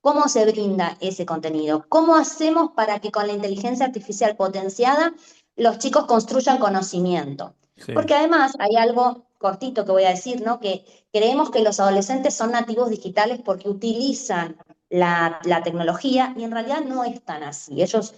¿Cómo se brinda ese contenido? ¿Cómo hacemos para que con la inteligencia artificial potenciada los chicos construyan conocimiento? Sí. Porque además hay algo cortito que voy a decir, ¿no? Que creemos que los adolescentes son nativos digitales porque utilizan la tecnología y en realidad no es tan así. Ellos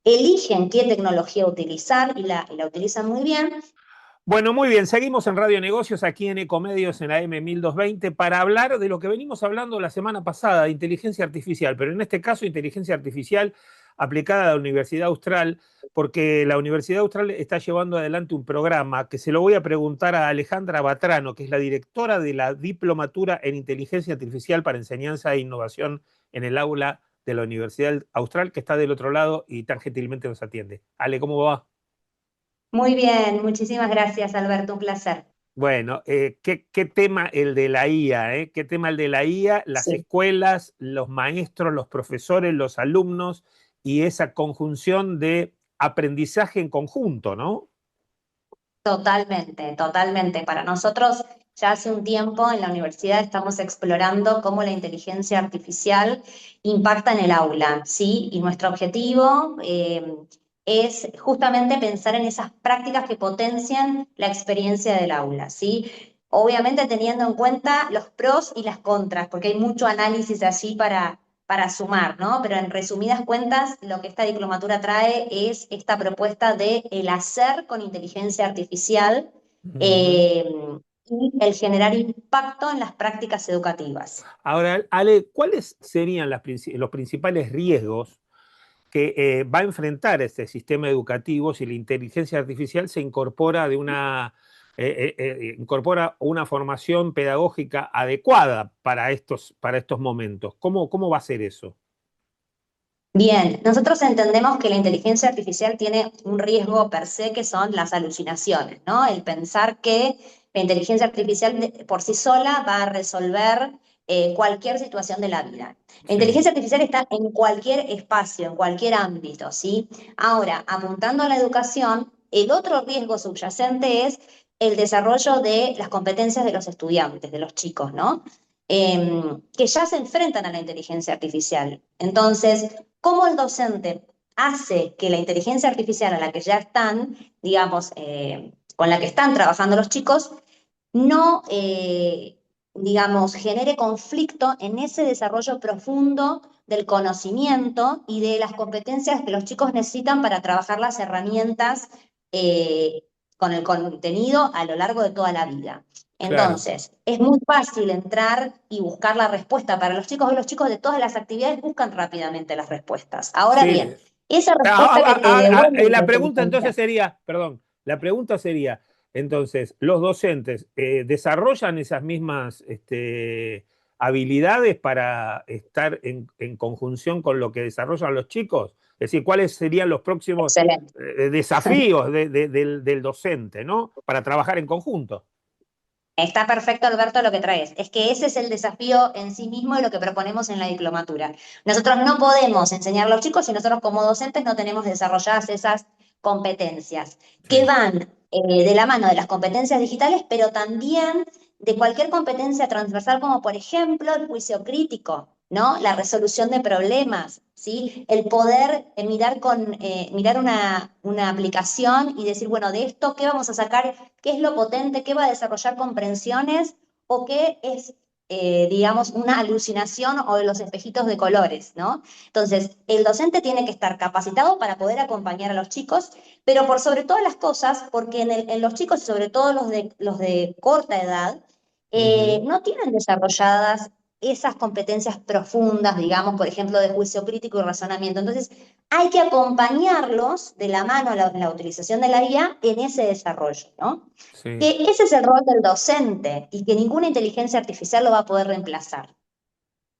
eligen qué tecnología utilizar y la utilizan muy bien. Bueno, muy bien, seguimos en Radio Negocios, aquí en Ecomedios, en la M1220, para hablar de lo que venimos hablando la semana pasada, de inteligencia artificial, pero en este caso inteligencia artificial aplicada a la Universidad Austral, porque la Universidad Austral está llevando adelante un programa que se lo voy a preguntar a Alejandra Batrano, que es la directora de la Diplomatura en Inteligencia Artificial para Enseñanza e Innovación en el aula de la Universidad Austral, que está del otro lado y tan gentilmente nos atiende. Ale, ¿cómo va? Muy bien, muchísimas gracias, Alberto, un placer. Bueno, ¿qué tema el de la IA? ¿Qué tema el de la IA? Las Sí. escuelas, los maestros, los profesores, los alumnos y esa conjunción de aprendizaje en conjunto, ¿no? Totalmente, totalmente. Para nosotros, ya hace un tiempo en la universidad estamos explorando cómo la inteligencia artificial impacta en el aula, ¿sí? Y nuestro objetivo es justamente pensar en esas prácticas que potencian la experiencia del aula, ¿sí? Obviamente teniendo en cuenta los pros y las contras, porque hay mucho análisis allí para sumar, ¿no? Pero en resumidas cuentas, lo que esta diplomatura trae es esta propuesta de el hacer con inteligencia artificial Ujú. eh, y el generar impacto en las prácticas educativas. Ahora, Ale, ¿cuáles serían los principales riesgos que va a enfrentar este sistema educativo si la inteligencia artificial se incorpora incorpora una formación pedagógica adecuada para estos momentos? ¿Cómo va a ser eso? Bien, nosotros entendemos que la inteligencia artificial tiene un riesgo per se que son las alucinaciones, ¿no? El pensar que la inteligencia artificial por sí sola va a resolver cualquier situación de la vida. La Sí. inteligencia artificial está en cualquier espacio, en cualquier ámbito, ¿sí? Ahora, apuntando a la educación, el otro riesgo subyacente es el desarrollo de las competencias de los estudiantes, de los chicos, ¿no? Que ya se enfrentan a la inteligencia artificial. Entonces, ¿cómo el docente hace que la inteligencia artificial a la que ya están, digamos, con la que están trabajando los chicos, no, digamos, genere conflicto en ese desarrollo profundo del conocimiento y de las competencias que los chicos necesitan para trabajar las herramientas eh, con el contenido a lo largo de toda la vida? Claro. Entonces, es muy fácil entrar y buscar la respuesta para los chicos. Hoy los chicos de todas las actividades buscan rápidamente las respuestas. Ahora Sí. bien, esa respuesta que te devuelve la La pregunta inteligencia. entonces sería, perdón, la pregunta sería, entonces, ¿los docentes desarrollan esas mismas habilidades para estar en conjunción con lo que desarrollan los chicos? Es decir, ¿cuáles serían los próximos Excelente. desafíos del docente, ¿no? Para trabajar en conjunto. Está perfecto, Alberto, lo que traes. Es que ese es el desafío en sí mismo y lo que proponemos en la diplomatura. Nosotros no podemos enseñar a los chicos si nosotros como docentes no tenemos desarrolladas esas competencias que Sí. van de la mano de las competencias digitales, pero también de cualquier competencia transversal, como por ejemplo el juicio crítico, ¿no? La resolución de problemas, ¿sí? El poder mirar una aplicación y decir, bueno, de esto, ¿qué vamos a sacar? ¿Qué es lo potente? ¿Qué va a desarrollar comprensiones? ¿O qué es, digamos, una alucinación o de los espejitos de colores, ¿no? Entonces, el docente tiene que estar capacitado para poder acompañar a los chicos, pero por sobre todas las cosas, porque en los chicos, y sobre todo los de corta edad, Ujú. no tienen desarrolladas esas competencias profundas, digamos, por ejemplo, de juicio crítico y razonamiento. Entonces, hay que acompañarlos de la mano a la utilización de la guía en ese desarrollo, ¿no? Sí. Que ese es el rol del docente y que ninguna inteligencia artificial lo va a poder reemplazar.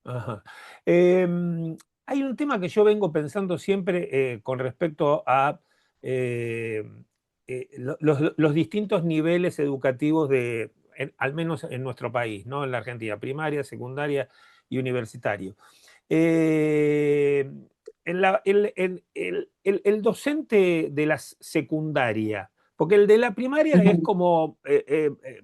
Ajá. Hay un tema que yo vengo pensando siempre con respecto a eh, los distintos niveles educativos al menos en nuestro país, ¿no? En la Argentina, primaria, secundaria y universitario. Eh, el docente de la secundaria, porque el de la primaria es Ujú. como,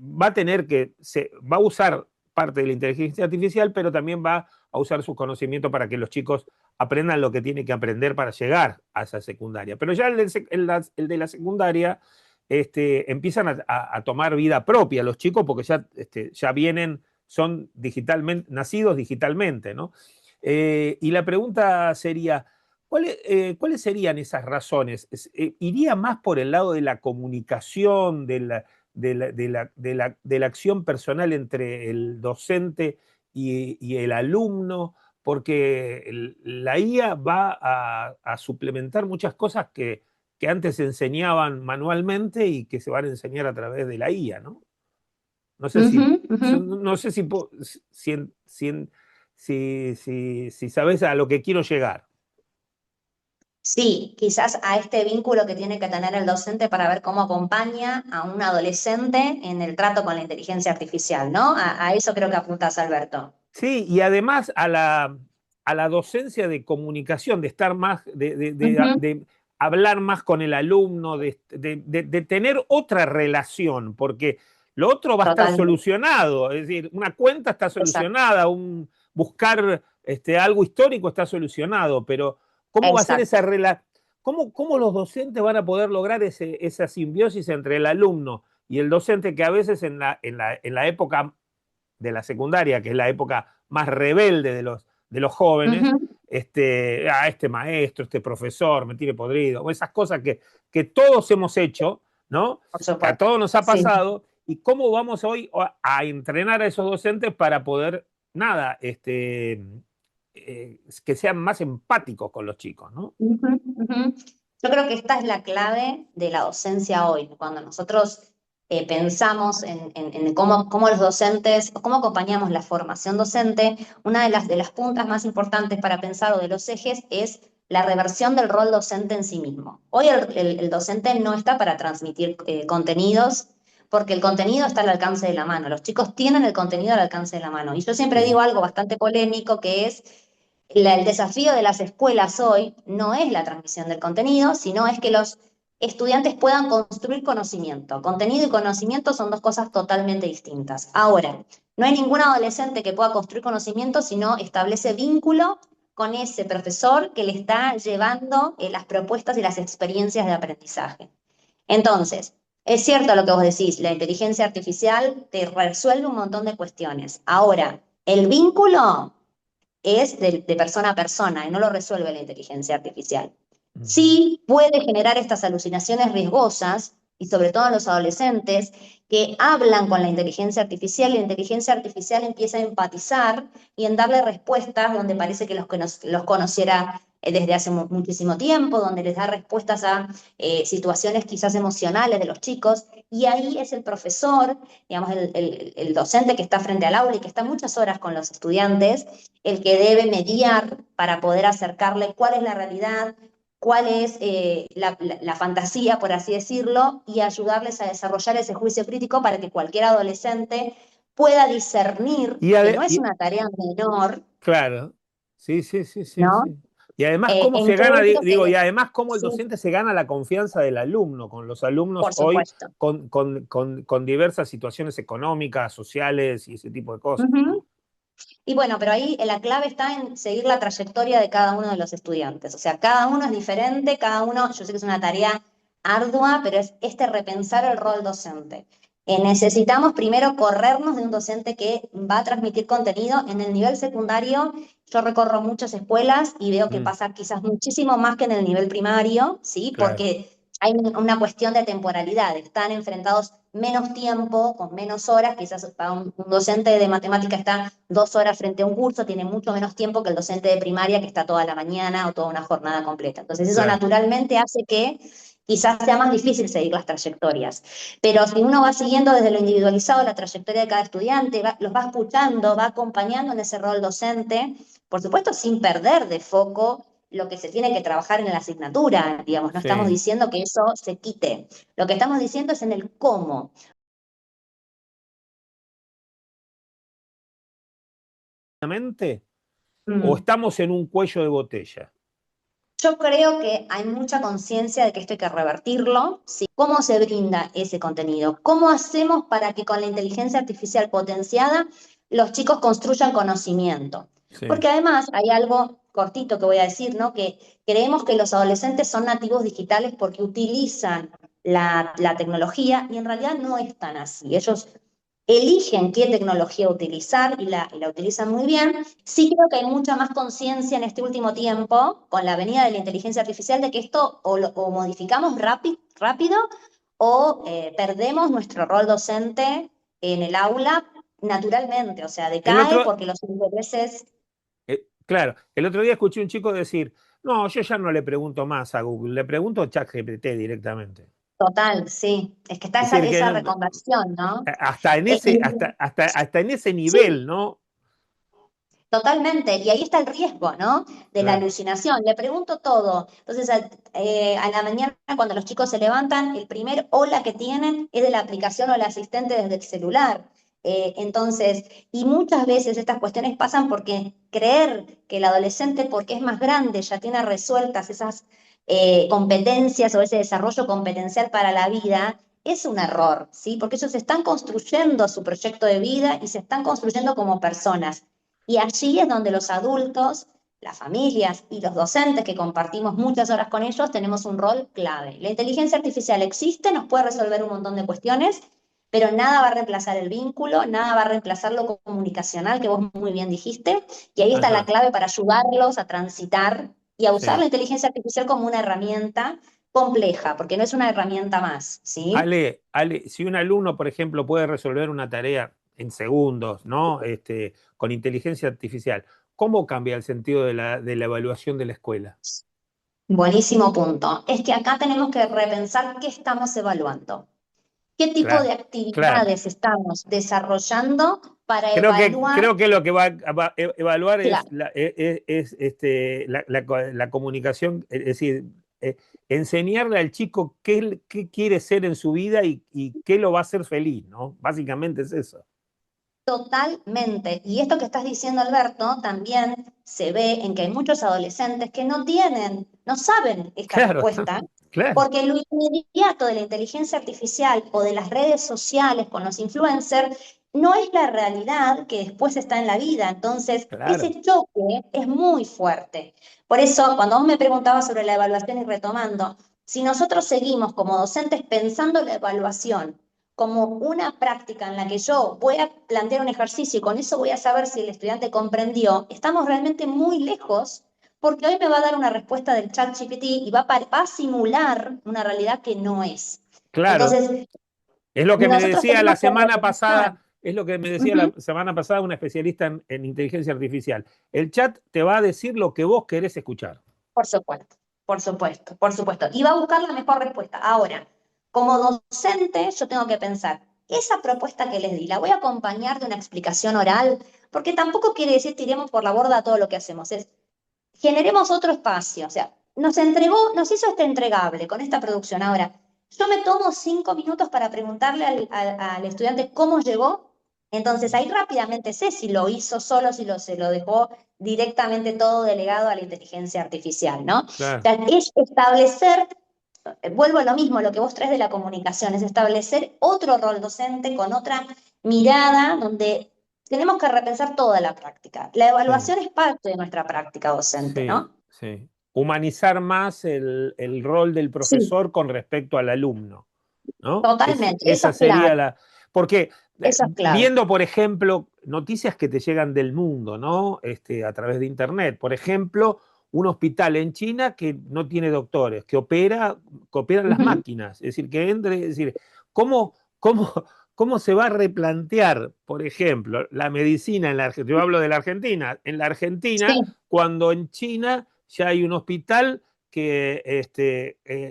va a tener va a usar parte de la inteligencia artificial, pero también va a usar sus conocimientos para que los chicos aprendan lo que tienen que aprender para llegar a esa secundaria. Pero ya el de la secundaria empiezan a tomar vida propia los chicos porque ya vienen, son nacidos digitalmente, ¿no? Y la pregunta sería, ¿cuáles serían esas razones? ¿Iría más por el lado de la comunicación, de la acción personal entre el docente y el alumno? Porque la IA va a suplementar muchas cosas que antes se enseñaban manualmente y que se van a enseñar a través de la IA, ¿no? No sé no sé si sabes a lo que quiero llegar. Sí, quizás a este vínculo que tiene que tener el docente para ver cómo acompaña a un adolescente en el trato con la inteligencia artificial, ¿no? A eso creo que apuntas, Alberto. Sí, y además a la docencia de comunicación, de estar más, de hablar más con el alumno, de tener otra relación, porque lo otro va a estar Totalmente. solucionado, es decir, una cuenta está Exacto. solucionada, buscar algo histórico está solucionado, pero ¿cómo va a ser esa Exacto. relación? ¿Cómo los docentes van a poder lograr esa simbiosis entre el alumno y el docente que a veces en la época de la secundaria, que es la época más rebelde de los jóvenes, Ujú. este maestro, este profesor, me tiene podrido, o esas cosas que todos hemos hecho, ¿no? Por Que a supuesto. todos nos ha Sí. pasado, y cómo vamos hoy a entrenar a esos docentes para poder, nada, que sean más empáticos con los chicos, ¿no? Ujú, ujú. Yo creo que esta es la clave de la docencia hoy. Cuando nosotros pensamos en cómo los docentes, o cómo acompañamos la formación docente, una de las puntas más importantes para pensar o de los ejes es la reversión del rol docente en sí mismo. Hoy el docente no está para transmitir contenidos, porque el contenido está al alcance de la mano. Los chicos tienen el contenido al alcance de la mano. Y yo siempre Sí. digo algo bastante polémico, que es el desafío de las escuelas hoy no es la transmisión del contenido, sino es que los estudiantes puedan construir conocimiento. Contenido y conocimiento son dos cosas totalmente distintas. Ahora, no hay ningún adolescente que pueda construir conocimiento si no establece vínculo con ese profesor que le está llevando las propuestas y las experiencias de aprendizaje. Entonces, es cierto lo que vos decís, la inteligencia artificial te resuelve un montón de cuestiones. Ahora, el vínculo es de persona a persona y no lo resuelve la inteligencia artificial. Ujú. Sí puede generar estas alucinaciones riesgosas, y sobre todo en los adolescentes, que hablan con la inteligencia artificial y la inteligencia artificial empieza a empatizar y en darle respuestas donde parece que los conociera desde hace muchísimo tiempo, donde les da respuestas a situaciones quizás emocionales de los chicos, y ahí es el profesor, digamos, el docente que está frente al aula y que está muchas horas con los estudiantes, el que debe mediar para poder acercarle cuál es la realidad, cuál es la fantasía, por así decirlo, y ayudarles a desarrollar ese juicio crítico para que cualquier adolescente pueda discernir, Y, que ade- no es y- una tarea menor, claro, sí, sí, sí, sí, ¿no? sí. Y además, cómo En se qué gana, es lo digo, y que... además, cómo el Sí, docente se gana la confianza del alumno, con los alumnos por hoy, supuesto. con diversas situaciones económicas, sociales y ese tipo de cosas, ¿no? Ujú. Y bueno, pero ahí la clave está en seguir la trayectoria de cada uno de los estudiantes. O sea, cada uno es diferente, cada uno, yo sé que es una tarea ardua, pero es repensar el rol docente. Necesitamos primero corrernos de un docente que va a transmitir contenido en el nivel secundario. Yo recorro muchas escuelas y veo que Mm, pasa quizás muchísimo más que en el nivel primario, ¿sí? claro. Porque hay una cuestión de temporalidad, están enfrentados menos tiempo, con menos horas, quizás para un docente de matemática está 2 horas frente a un curso, tiene mucho menos tiempo que el docente de primaria que está toda la mañana o toda una jornada completa. Entonces eso Claro. naturalmente hace que quizás sea más difícil seguir las trayectorias. Pero si uno va siguiendo desde lo individualizado la trayectoria de cada estudiante, los va escuchando, va acompañando en ese rol docente, por supuesto sin perder de foco lo que se tiene que trabajar en la asignatura, digamos, no estamos Sí. diciendo que eso se quite. Lo que estamos diciendo es en el cómo. ¿O Mm. estamos en un cuello de botella? Yo creo que hay mucha conciencia de que esto hay que revertirlo. ¿Sí? ¿Cómo se brinda ese contenido? ¿Cómo hacemos para que con la inteligencia artificial potenciada los chicos construyan conocimiento? Sí. Porque además hay algo cortito que voy a decir, ¿no? Que creemos que los adolescentes son nativos digitales porque utilizan la tecnología y en realidad no es tan así. Ellos eligen qué tecnología utilizar y la utilizan muy bien. Sí creo que hay mucha más conciencia en este último tiempo, con la venida de la inteligencia artificial, de que esto o modificamos rápido o perdemos nuestro rol docente en el aula naturalmente, o sea, El decae otro, porque los intereses, claro, el otro día escuché a un chico decir, no, yo ya no le pregunto más a Google, le pregunto a ChatGPT directamente. total, sí, es que está Es esa, decir, que esa reconversión, ¿no? hasta en Y, hasta en ese sí, nivel, ¿no? totalmente, y ahí está el riesgo, ¿no? De la Claro, alucinación. Le pregunto todo. Entonces, a la mañana, cuando los chicos se levantan, el primer hola que tienen es de la aplicación o el asistente desde el celular. Entonces, y muchas veces estas cuestiones pasan porque creer que el adolescente, porque es más grande, ya tiene resueltas esas competencias o ese desarrollo competencial para la vida, es un error, ¿sí? Porque ellos están construyendo su proyecto de vida y se están construyendo como personas. Y allí es donde los adultos, las familias y los docentes que compartimos muchas horas con ellos tenemos un rol clave. La inteligencia artificial existe, nos puede resolver un montón de cuestiones, pero nada va a reemplazar el vínculo, nada va a reemplazar lo comunicacional que vos muy bien dijiste, y ahí está la ajá, clave para ayudarlos a transitar y a usar la sí. inteligencia artificial como una herramienta compleja, porque no es una herramienta más, ¿sí? Ale, si un alumno, por ejemplo, puede resolver una tarea en segundos, ¿no? Con inteligencia artificial, ¿cómo cambia el sentido de la evaluación de la escuela? Buenísimo punto. Es que acá tenemos que repensar qué estamos evaluando. ¿Qué tipo Claro, de claro. actividades estamos desarrollando para evaluar? Creo que lo que va a evaluar es, Claro, la comunicación, es decir, enseñarle al chico qué quiere ser en su vida y qué lo va a hacer feliz, ¿no? Básicamente es eso. totalmente. Y esto que estás diciendo, Alberto, también se ve en que hay muchos adolescentes que no tienen, no saben esta Claro, respuesta, claro, porque lo inmediato de la inteligencia artificial o de las redes sociales con los influencers no es la realidad que después está en la vida. Entonces, claro. ese choque es muy fuerte. Por eso, cuando vos me preguntabas sobre la evaluación y retomando, si nosotros seguimos como docentes pensando la evaluación como una práctica en la que yo voy a plantear un ejercicio y con eso voy a saber si el estudiante comprendió, estamos realmente muy lejos porque hoy me va a dar una respuesta del chat GPT y va a simular una realidad que no es. Claro, Entonces, es lo que me nosotros decía la tenemos que semana repensar. pasada, es lo que me decía la Ujú. semana pasada una especialista en inteligencia artificial. El chat te va a decir lo que vos querés escuchar. Por supuesto, por supuesto, por supuesto. Y va a buscar la mejor respuesta. Ahora, como docente, yo tengo que pensar, esa propuesta que les di, ¿la voy a acompañar de una explicación oral? Porque tampoco quiere decir tiremos por la borda todo lo que hacemos. Es generemos otro espacio. O sea, nos hizo este entregable con esta producción. Ahora, yo me tomo 5 minutos para preguntarle al estudiante cómo llegó. Entonces ahí rápidamente sé si lo hizo solo, si se lo dejó directamente todo delegado a la inteligencia artificial, ¿no? O Claro. sea, es establecer, vuelvo a lo mismo, lo que vos traes de la comunicación, es establecer otro rol docente con otra mirada donde tenemos que repensar toda la práctica. La Sí. evaluación es parte de nuestra práctica docente, Sí, ¿no? sí. Humanizar más el rol del Sí, profesor con respecto al alumno, ¿no? totalmente. Eso Esa es clave. sería la... Porque Eso es clave. viendo, por ejemplo, noticias que te llegan del mundo, ¿no? A través de Internet. Por ejemplo, un hospital en China que no tiene doctores, que operan las Ujú, máquinas. Es decir, que entre, es decir, ¿cómo, cómo, cómo se va a replantear, por ejemplo, la medicina en la Argentina? Yo hablo de la Argentina. En la Argentina, sí. cuando en China ya hay un hospital que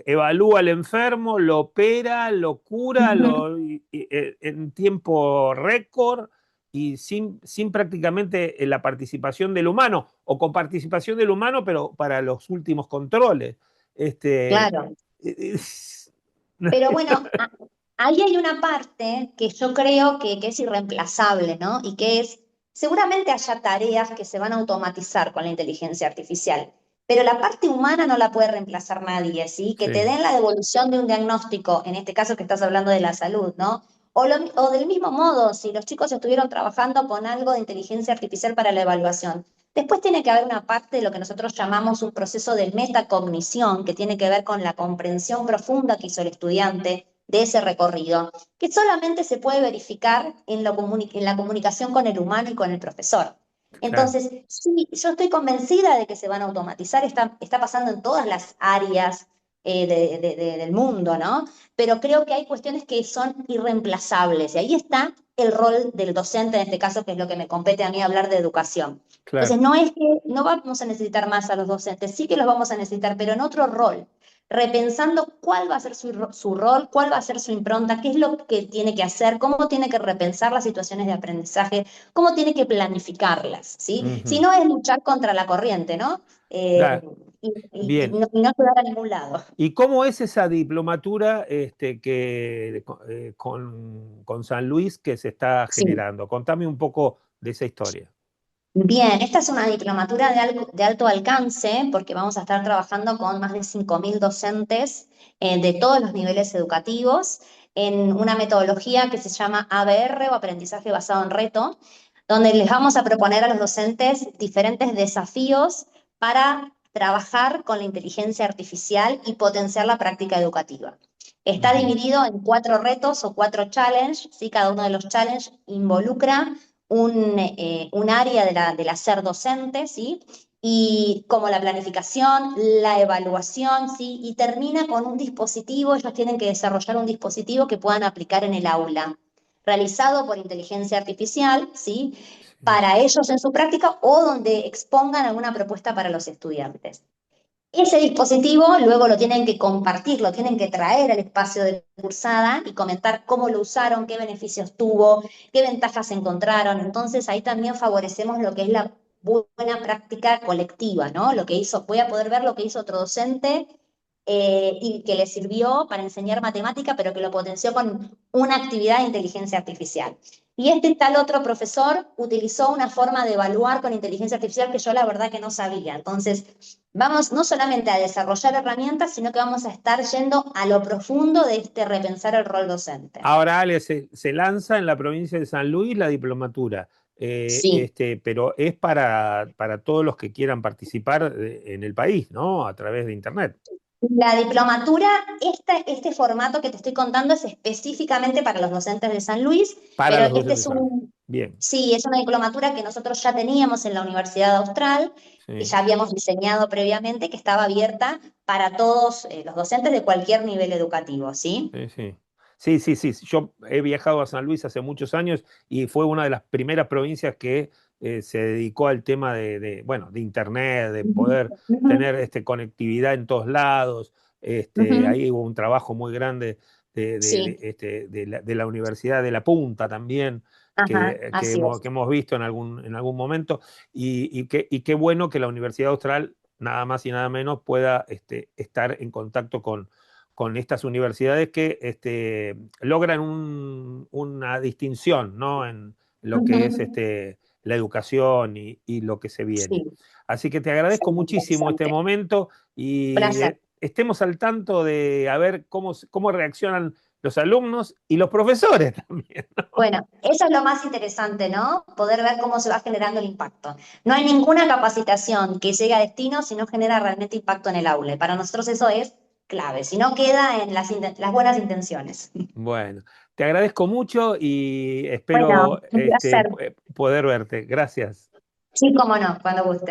evalúa al enfermo, lo opera, lo cura Ujú. en tiempo récord y sin prácticamente la participación del humano, o con participación del humano, pero para los últimos controles. Este, Claro. es- Pero bueno, ahí hay una parte que yo creo que es irreemplazable, ¿no? Y que es, seguramente haya tareas que se van a automatizar con la inteligencia artificial, pero la parte humana no la puede reemplazar nadie, ¿sí? Que te sí, den la devolución de un diagnóstico, en este caso que estás hablando de la salud, ¿no? O del mismo modo, si los chicos estuvieron trabajando con algo de inteligencia artificial para la evaluación, Después tiene que haber una parte de lo que nosotros llamamos un proceso de metacognición, que tiene que ver con la comprensión profunda que hizo el estudiante de ese recorrido, que solamente se puede verificar en la comunicación con el humano y con el profesor. Claro. Entonces, sí, yo estoy convencida de que se van a automatizar, está pasando en todas las áreas del mundo, ¿no? Pero creo que hay cuestiones que son irreemplazables, y ahí está el rol del docente en este caso, que es lo que me compete a mí hablar de educación. Claro. Entonces, no es que no vamos a necesitar más a los docentes, sí que los vamos a necesitar, pero en otro rol, repensando cuál va a ser su rol, cuál va a ser su impronta, qué es lo que tiene que hacer, cómo tiene que repensar las situaciones de aprendizaje, cómo tiene que planificarlas, ¿sí? Si Ujú. no es luchar contra la corriente, ¿no? Claro. Bien. Y no llegar a ningún lado. ¿Y cómo es esa diplomatura con San Luis que se está Sí. generando? Contame un poco de esa historia. Bien, esta es una diplomatura de alto alcance porque vamos a estar trabajando con más de 5.000 docentes de todos los niveles educativos en una metodología que se llama ABR o Aprendizaje Basado en Reto, donde les vamos a proponer a los docentes diferentes desafíos para trabajar con la inteligencia artificial y potenciar la práctica educativa. Está Ujú. dividido en 4 retos o 4 challenges, ¿sí? Cada uno de los challenges involucra un área del hacer docente, ¿sí? Y como la planificación, la evaluación, ¿sí? Y termina con un dispositivo, ellos tienen que desarrollar un dispositivo que puedan aplicar en el aula, realizado por inteligencia artificial, ¿sí? Sí. Para ellos en su práctica o donde expongan alguna propuesta para los estudiantes. Ese dispositivo luego lo tienen que compartir, lo tienen que traer al espacio de cursada y comentar cómo lo usaron, qué beneficios tuvo, qué ventajas encontraron. Entonces ahí también favorecemos lo que es la buena práctica colectiva, ¿no? Lo que hizo, voy a poder ver lo que hizo otro docente y que le sirvió para enseñar matemática, pero que lo potenció con una actividad de inteligencia artificial. Y este tal otro profesor utilizó una forma de evaluar con inteligencia artificial que yo la verdad que no sabía. Entonces, vamos no solamente a desarrollar herramientas, sino que vamos a estar yendo a lo profundo de este repensar el rol docente. Ahora, Ale, se lanza en la provincia de San Luis la diplomatura, Sí. pero es para todos los que quieran participar en el país, ¿no? A través de Internet. La diplomatura, este formato que te estoy contando es específicamente para los docentes de San Luis, Para pero los este docentes de es San Luis. Bien, sí, es una diplomatura que nosotros ya teníamos en la Universidad Austral, que sí, ya habíamos diseñado previamente, que estaba abierta para todos los docentes de cualquier nivel educativo, ¿sí? sí, sí. Sí, sí, sí. Yo he viajado a San Luis hace muchos años y fue una de las primeras provincias que se dedicó al tema bueno, de Internet, de Ujú, poder ujú, tener conectividad en todos lados. ujú. Ahí hubo un trabajo muy grande Sí, de la Universidad de La Punta también, ajá, así es. que hemos visto en algún momento. Y qué bueno que la Universidad Austral, nada más y nada menos, pueda estar en contacto con estas universidades que logran una distinción, ¿no? En lo que es Ujú. la educación y lo que se viene. Sí, Así que te sí, agradezco muy muchísimo este interesante. momento y Placer. estemos al tanto de a ver cómo reaccionan los alumnos y los profesores también, ¿no? Bueno, eso es lo más interesante, ¿no? Poder ver cómo se va generando el impacto. No hay ninguna capacitación que llegue a destino si no genera realmente impacto en el aula. Y para nosotros eso es clave, si no queda en las buenas intenciones. Bueno, te agradezco mucho y Bueno, espero un placer. poder verte. Gracias. Sí, cómo no, cuando guste.